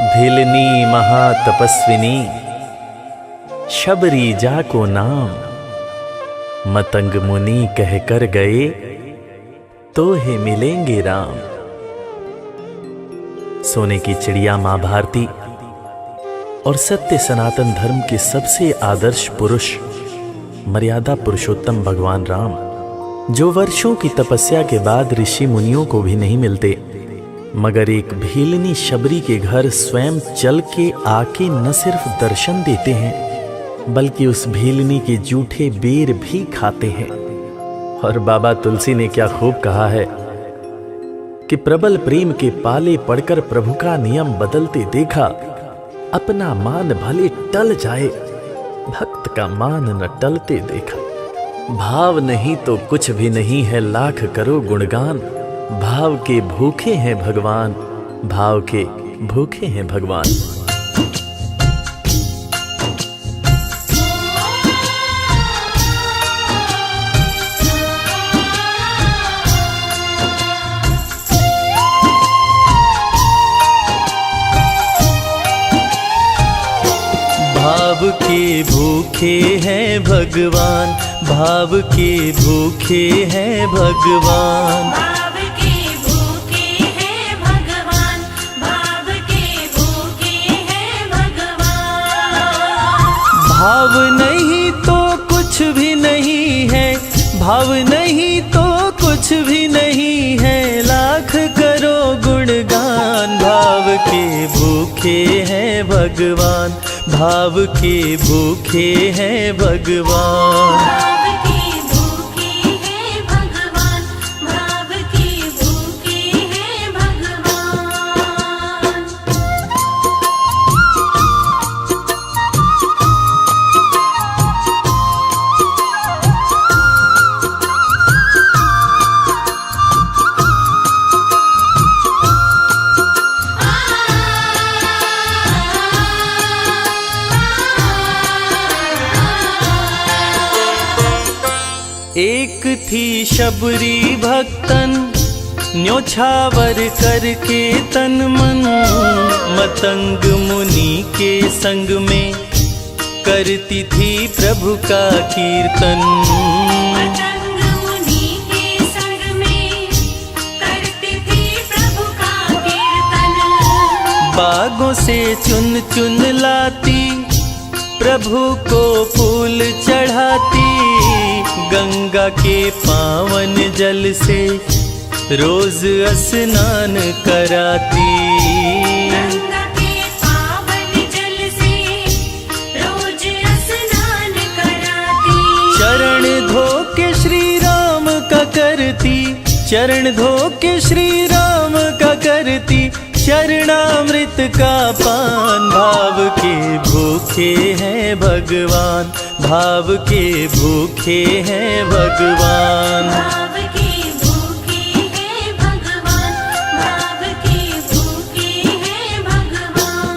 भिलनी महातपस्विनी शबरी जाको नाम, मतंग मुनि कह कर गए तो हे मिलेंगे राम। सोने की चिड़िया मां भारती और सत्य सनातन धर्म के सबसे आदर्श पुरुष मर्यादा पुरुषोत्तम भगवान राम, जो वर्षों की तपस्या के बाद ऋषि मुनियों को भी नहीं मिलते, मगर एक भीलनी शबरी के घर स्वयं चल के आके न सिर्फ दर्शन देते हैं बल्कि उस भीलनी के जूठे बेर भी खाते हैं। और बाबा तुलसी ने क्या खूब कहा है कि प्रबल प्रेम के पाले पड़कर प्रभु का नियम बदलते देखा, अपना मान भले टल जाए भक्त का मान न टलते देखा। भाव नहीं तो कुछ भी नहीं है, लाख करो गुणगान, भाव के भूखे हैं भगवान, भाव के भूखे हैं भगवान। भाव के भूखे हैं भगवान, भाव के भूखे हैं भगवान, भाव के भूखे हैं भगवान, भाव के भूखे हैं भगवान। भाव नहीं तो कुछ भी नहीं है, भाव नहीं तो कुछ भी नहीं है, लाख करो गुणगान। भाव के भूखे हैं भगवान, भाव के भूखे हैं भगवान। भाव के भूखे हैं भगवान, भाव के भूखे हैं भगवान। एक थी शबरी भक्तन, न्योछावर करके तन मन, मतंग मुनि के संग में करती थी प्रभु का कीर्तन। मतंग मुनि के संग में करती थी प्रभु का कीर्तन। बागों से चुन चुन लाती, प्रभु को फूल चढ़ाती, गंगा के पावन जल से रोज स्नान कराती। गंगा के पावन जल से रोज स्नान कराती। चरण धो के श्री राम का करती, चरण धो के श्री राम का करती, चरणामृत का पान। भाव के भूखे हैं भगवान, भाव के भूखे हैं भगवान। भाव के भूखे हैं भगवान, भाव के भूखे हैं भगवान।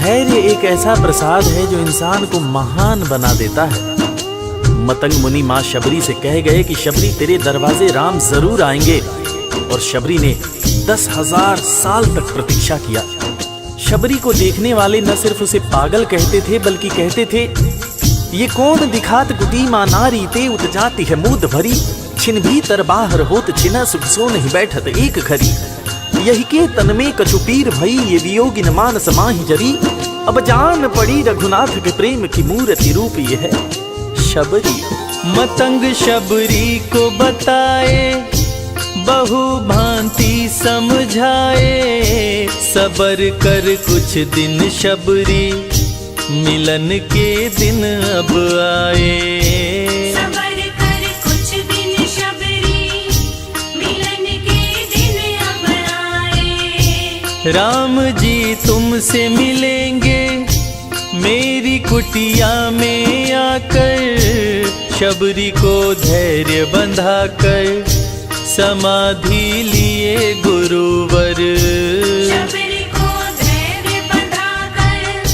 धैर्य एक ऐसा प्रसाद है जो इंसान को महान बना देता है। मतंग मुनि मां शबरी से कह गए कि शबरी तेरे दरवाजे राम जरूर आएंगे, और शबरी ने 10,000 साल तक प्रतीक्षा किया। शबरी को देखने वाले न सिर्फ उसे पागल कहते थे बल्कि कहते थे, ये कौन दिखात कुटी मां नारी ते उठ जाती है मूद भरी, छिन भीतर बाहर होत छिना सुख सो नहीं बैठत एक घड़ी, यही के तन में कछुपीर भई ये वियोगिन मानस माहि जरी, अब जान पड़ी रघुनाथ के प्रेम की मूर्ति रूप ये है शबरी। मतंग शबरी को बताए, बहु भांति समझाए, सबर कर कुछ दिन शबरी, मिलन के दिन अब आए। सबर कर कुछ दिन शबरी, मिलन के दिन अब आए। राम जी तुमसे मिलेंगे मेरी कुटिया में आकर, शबरी को धैर्य बंधा कर समाधि लिए गुरुवर। शबरी को धैर्य बंधाकर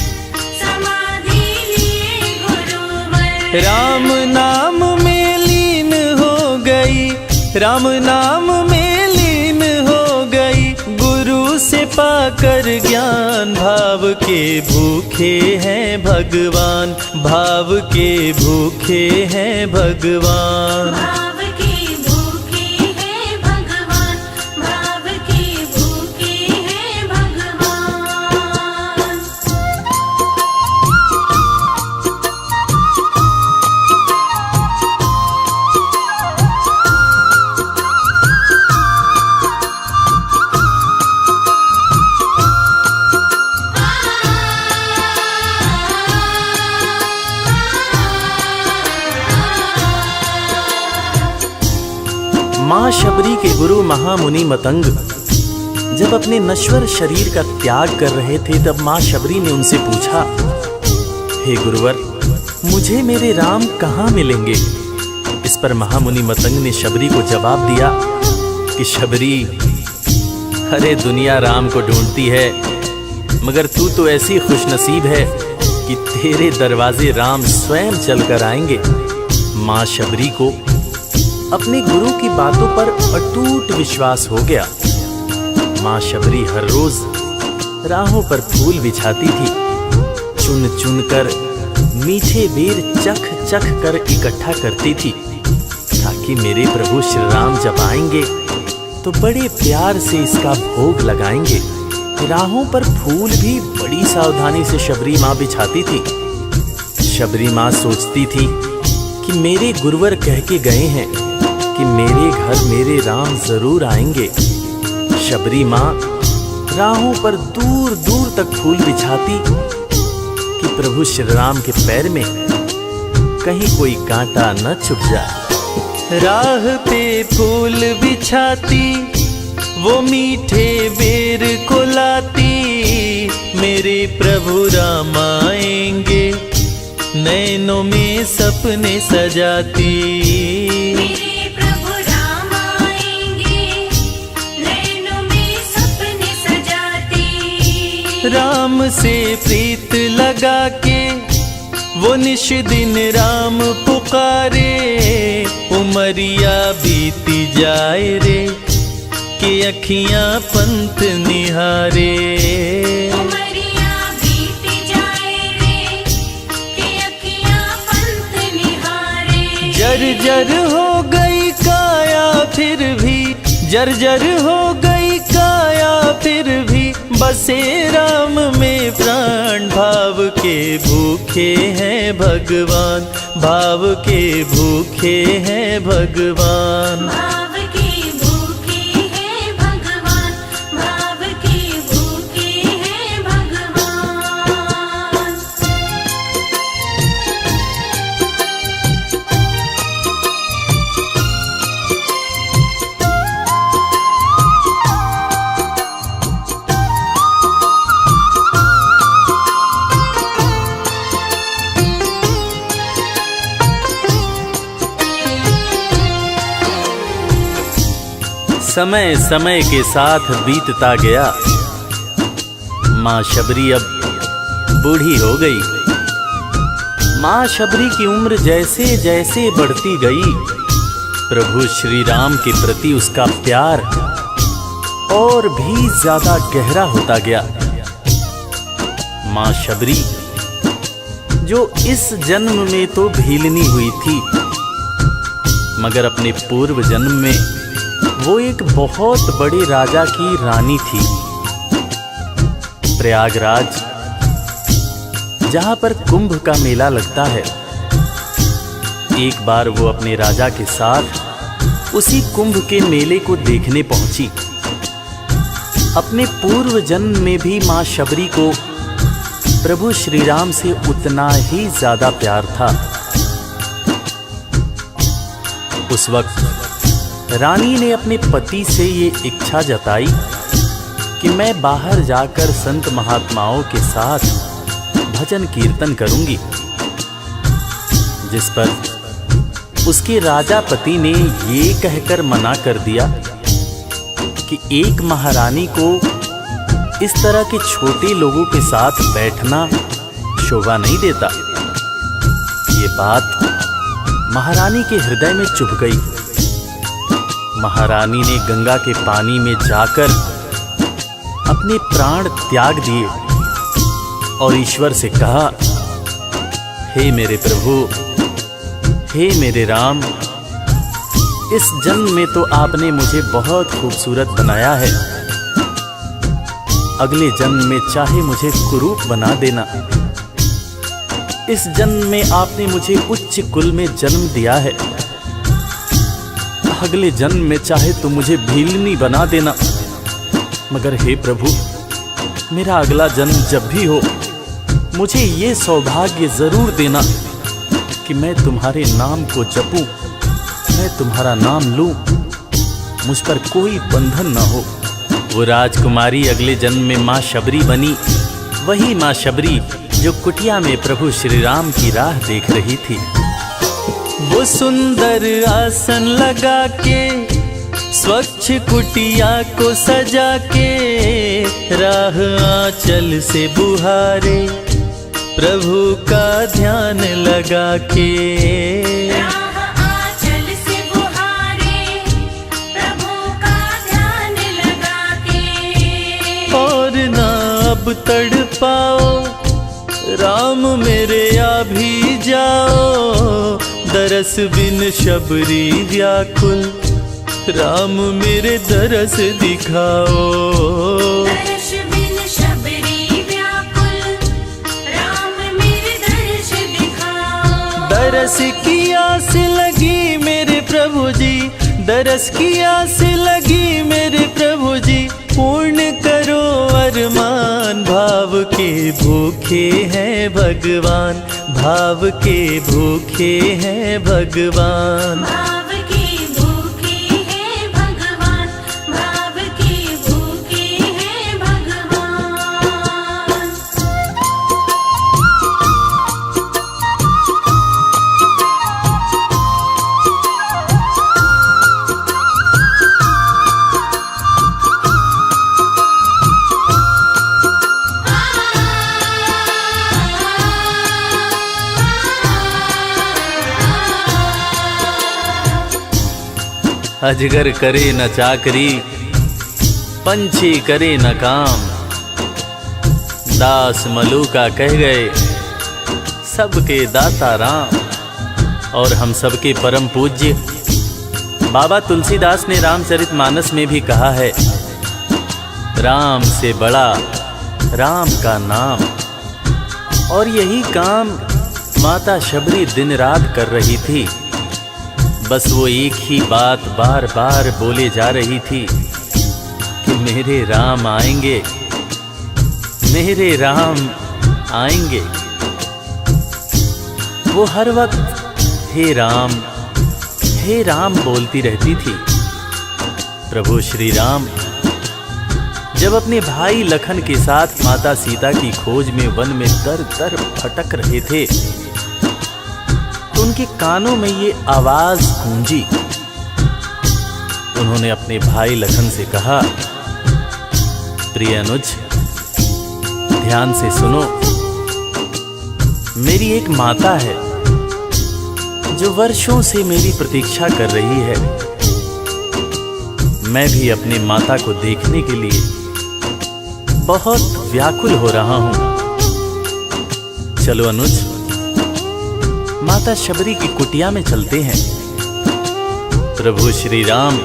समाधि लिए गुरुवर। राम नाम में लीन हो गई, राम नाम में लीन हो गई, गुरु से पाकर ज्ञान। भाव के भूखे हैं भगवान, भाव के भूखे हैं भगवान। भाव के भूखे हैं भगवान, भाव के भूखे हैं भगवान। माँ शबरी के गुरु महामुनि मतंग जब अपने नश्वर शरीर का त्याग कर रहे थे, तब माँ शबरी ने उनसे पूछा, हे गुरुवर, मुझे मेरे राम कहाँ मिलेंगे? इस पर महामुनि मतंग ने शबरी को जवाब दिया कि शबरी, अरे दुनिया राम को ढूंढती है, मगर तू तो ऐसी खुशनसीब है कि तेरे दरवाजे राम स्वयं चलकर आएंगे। माँ शबरी को अपने गुरु की बातों पर अटूट विश्वास हो गया। माँ शबरी हर रोज राहों पर फूल बिछाती थी, चुन चुन कर मीठे बेर चख चख कर इकट्ठा करती थी, ताकि मेरे प्रभु श्री राम जब आएंगे तो बड़े प्यार से इसका भोग लगाएंगे। राहों पर फूल भी बड़ी सावधानी से शबरी माँ बिछाती थी। शबरी माँ सोचती थी कि मेरे गुरुवर कह के गए हैं कि मेरे घर मेरे राम जरूर आएंगे। शबरी माँ राहों पर दूर दूर तक फूल बिछाती कि प्रभु श्री राम के पैर में कहीं कोई कांटा न चुभ जाए। राह पे फूल बिछाती, वो मीठे बेर को लाती, मेरे प्रभु राम आएंगे, नैनों में सपने सजाती। मेरे प्रभु राम आएंगे, नैनों में सपने सजाती। राम से प्रीत लगा के वो निश दिन राम पुकारे, उमरिया बीती जाए रे कि अखियां पंथ निहारे। उमरिया बीती जाए रे कि अखियां पंथ निहारे। जर्जर हो गई काया फिर भी, जर्जर हो गई काया फिर भी, बसे राम में प्राण। भाव के भूखे हैं भगवान, भाव के भूखे हैं भगवान। भाव के भूखे हैं भगवान, भाव के भूखे हैं भगवान। समय समय के साथ बीतता गया। माँ शबरी अब बूढ़ी हो गई। माँ शबरी की उम्र जैसे जैसे बढ़ती गई, प्रभु श्री राम के प्रति उसका प्यार और भी ज्यादा गहरा होता गया। माँ शबरी जो इस जन्म में तो भीलनी हुई थी, मगर अपने पूर्व जन्म में वो एक बहुत बड़े राजा की रानी थी। प्रयागराज, जहां पर कुंभ का मेला लगता है, एक बार वो अपने राजा के साथ उसी कुंभ के मेले को देखने पहुंची। अपने पूर्व जन्म में भी मां शबरी को प्रभु श्री राम से उतना ही ज्यादा प्यार था। उस वक्त रानी ने अपने पति से ये इच्छा जताई कि मैं बाहर जाकर संत महात्माओं के साथ भजन कीर्तन करूंगी, जिस पर उसके राजा पति ने ये कहकर मना कर दिया कि एक महारानी को इस तरह के छोटे लोगों के साथ बैठना शोभा नहीं देता। ये बात महारानी के हृदय में चुभ गई। महारानी ने गंगा के पानी में जाकर अपने प्राण त्याग दिए और ईश्वर से कहा, हे मेरे प्रभु, हे मेरे राम, इस जन्म में तो आपने मुझे बहुत खूबसूरत बनाया है, अगले जन्म में चाहे मुझे कुरूप बना देना। इस जन्म में आपने मुझे उच्च कुल में जन्म दिया है, अगले जन्म में चाहे तो मुझे भीलनी बना देना। मगर हे प्रभु, मेरा अगला जन्म जब भी हो, मुझे ये सौभाग्य जरूर देना कि मैं तुम्हारे नाम को जपूं, मैं तुम्हारा नाम लूं, मुझ पर कोई बंधन न हो। वो राजकुमारी अगले जन्म में माँ शबरी बनी, वही माँ शबरी जो कुटिया में प्रभु श्री राम की राह देख रही थी। वो सुंदर आसन लगा के स्वच्छ कुटिया को सजा के, राह आंचल से बुहारे प्रभु का ध्यान लगा के। राह आंचल से बुहारे प्रभु का ध्यान लगा के। और ना अब तड़पाओ राम मेरे, आ भी जाओ, दरस बिन शबरी व्याकुल, राम मेरे दरस दिखाओ। दर्श बिन शबरी व्याकुल, राम मेरे दर्श दिखाओ। दरस की आस लगी मेरे प्रभु जी, दरस की आस लगी मेरे प्रभु जी, पूर्ण करो अरमान। भाव के भूखे हैं भगवान, भाव के भूखे हैं भगवान। भाव के भूखे हैं भगवान, भाव के भूखे हैं भगवान। अजगर करे न चाकरी, पंछी करे न काम, दास मलूका कह गए सबके दाता राम। और हम सबके परम पूज्य बाबा तुलसीदास ने रामचरितमानस में भी कहा है, राम से बड़ा राम का नाम। और यही काम माता शबरी दिन रात कर रही थी। बस वो एक ही बात बार बार बोले जा रही थी कि मेरे राम आएंगे, मेरे राम आएंगे। वो हर वक्त हे राम बोलती रहती थी। प्रभु श्री राम जब अपने भाई लखन के साथ माता सीता की खोज में वन में दर दर भटक रहे थे, तो उनके कानों में ये आवाज गूंजी। उन्होंने अपने भाई लखन से कहा, प्रिय अनुज, ध्यान से सुनो। मेरी एक माता है जो वर्षों से मेरी प्रतीक्षा कर रही है। मैं भी अपनी माता को देखने के लिए बहुत व्याकुल हो रहा हूं। चलो अनुज, माता शबरी की कुटिया में चलते हैं। प्रभु श्री राम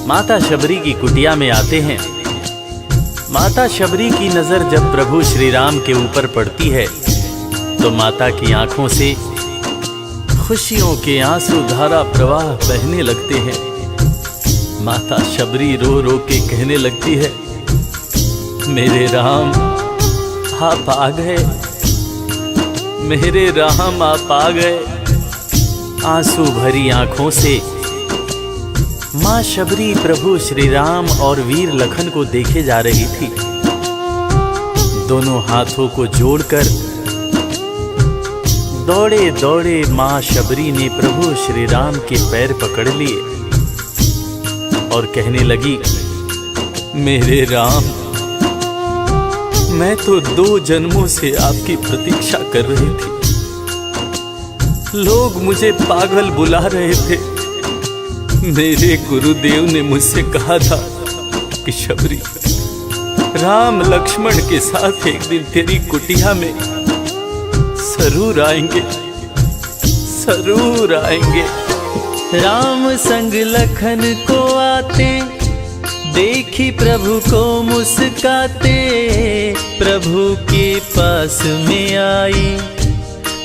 माता शबरी की कुटिया में आते हैं। माता शबरी की नजर जब प्रभु श्री राम के ऊपर पड़ती है तो माता की आंखों से खुशियों के आंसू धारा प्रवाह बहने लगते हैं। माता शबरी रो रो के कहने लगती है, मेरे राम आप आ गए, मेरे राम आप आ गए। आंसू भरी आंखों से मां शबरी प्रभु श्री राम और वीर लखन को देखे जा रही थी। दोनों हाथों को जोड़कर दौड़े दौड़े माँ शबरी ने प्रभु श्री राम के पैर पकड़ लिए और कहने लगी, मेरे राम, मैं तो 2 जन्मों से आपकी प्रतीक्षा कर रही थी। लोग मुझे पागल बुला रहे थे। मेरे गुरुदेव ने मुझसे कहा था कि शबरी, राम लक्ष्मण के साथ एक दिन तेरी कुटिया में जरूर आएंगे, जरूर आएंगे। राम संग लखन को आते, देखी प्रभु को मुस्काते, प्रभु के पास में आई,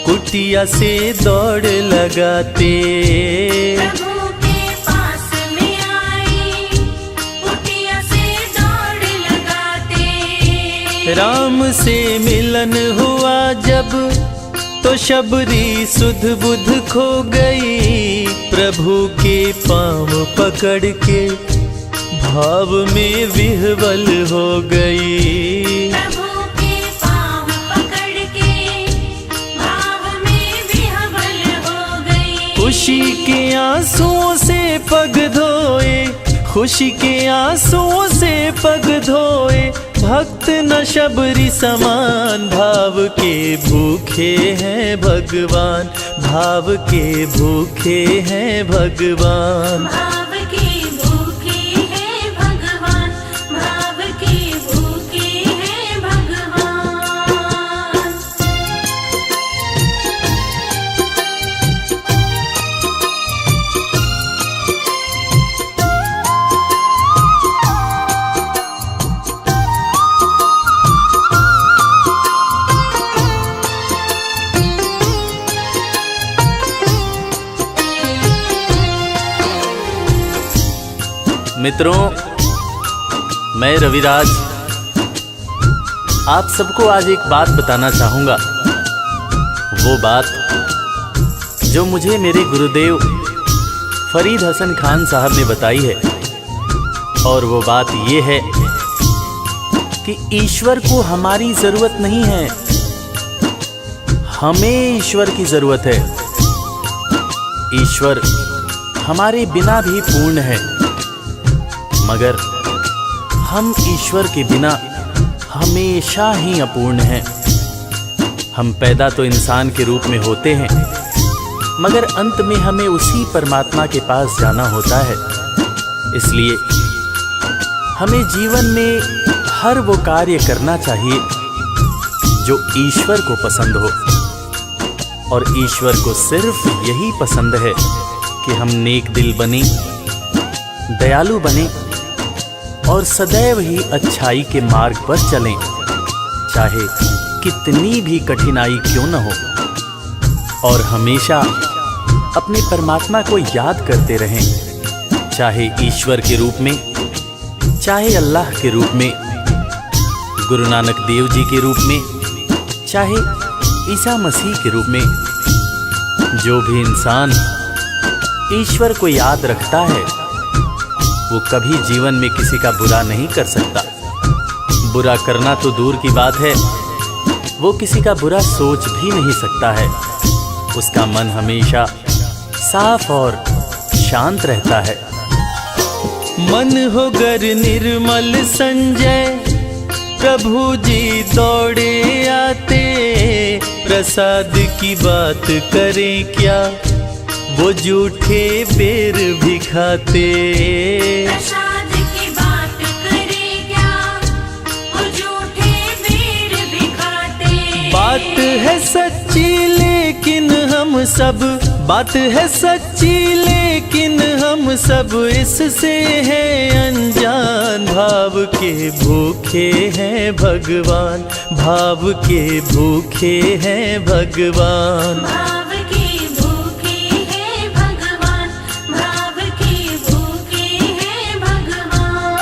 कुटिया से दौड़ लगाते। प्रभु के पास में आई, कुटिया से दौड़ लगाते। राम से मिलन हुआ जब, तो शबरी सुध बुध खो गई, प्रभु के पाँव पकड़ के भाव में विह्वल हो गई। प्रभु के पाँव पकड़ के भाव में विह्वल हो गई। खुशी के आंसुओं से पग धोए, खुशी के आंसुओं से पग धोए, भक्त न शबरी समान, भाव के भूखे हैं भगवान, भाव के भूखे हैं भगवान। भाव के भूखे हैं भगवान, भाव के भूखे हैं भगवान। मित्रों, मैं रविराज आप सबको आज एक बात बताना चाहूंगा। वो बात जो मुझे मेरे गुरुदेव फरीद हसन खान साहब ने बताई है, और वो बात ये है कि ईश्वर को हमारी जरूरत नहीं है, हमें ईश्वर की जरूरत है। ईश्वर हमारे बिना भी पूर्ण है, मगर हम ईश्वर के बिना हमेशा ही अपूर्ण हैं। हम पैदा तो इंसान के रूप में होते हैं, मगर अंत में हमें उसी परमात्मा के पास जाना होता है। इसलिए हमें जीवन में हर वो कार्य करना चाहिए जो ईश्वर को पसंद हो, और ईश्वर को सिर्फ यही पसंद है कि हम नेक दिल बने, दयालु बने और सदैव ही अच्छाई के मार्ग पर चलें, चाहे कितनी भी कठिनाई क्यों न हो, और हमेशा अपने परमात्मा को याद करते रहें, चाहे ईश्वर के रूप में, चाहे अल्लाह के रूप में, गुरु नानक देव जी के रूप में, चाहे ईसा मसीह के रूप में। जो भी इंसान ईश्वर को याद रखता है, वो कभी जीवन में किसी का बुरा नहीं कर सकता। बुरा करना तो दूर की बात है, वो किसी का बुरा सोच भी नहीं सकता है। उसका मन हमेशा साफ और शांत रहता है। मन हो गर निर्मल संजय, प्रभु जी दौड़े आते, प्रसाद की बात करें क्या, वो झूठे बेर भी खाते। प्रसाद की बात करें क्या, वो झूठे बेर भी खाते। बात है सच्ची लेकिन हम सब, बात है सच्ची लेकिन हम सब इससे हैं अनजान। भाव के भूखे हैं भगवान, भाव के भूखे हैं भगवान। भाव के भूखे हैं भगवान, भाव के भूखे हैं भगवान।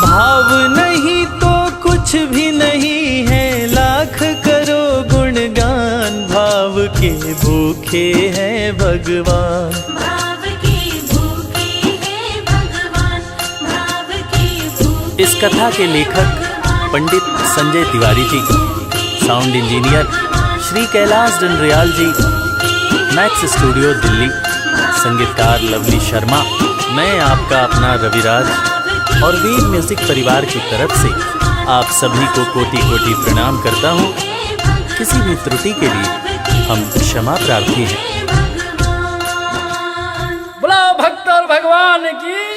भाव नहीं तो कुछ भी नहीं है, लाख करो गुणगान। भाव के भूखे हैं भगवान, भाव के भूखे हैं भगवान, भाव के भूखे। इस कथा के लेखक पंडित संजय तिवारी जी, साउंड इंजीनियर श्री कैलाश डंडरियाल जी, मैक्स स्टूडियो दिल्ली। संगीतकार लवली शर्मा। मैं आपका अपना रविराज और वीर म्यूजिक परिवार की तरफ से आप सभी को कोटि कोटि प्रणाम करता हूँ। किसी भी त्रुटि के लिए हम क्षमा प्रार्थी हैं। बोला भक्त और भगवान की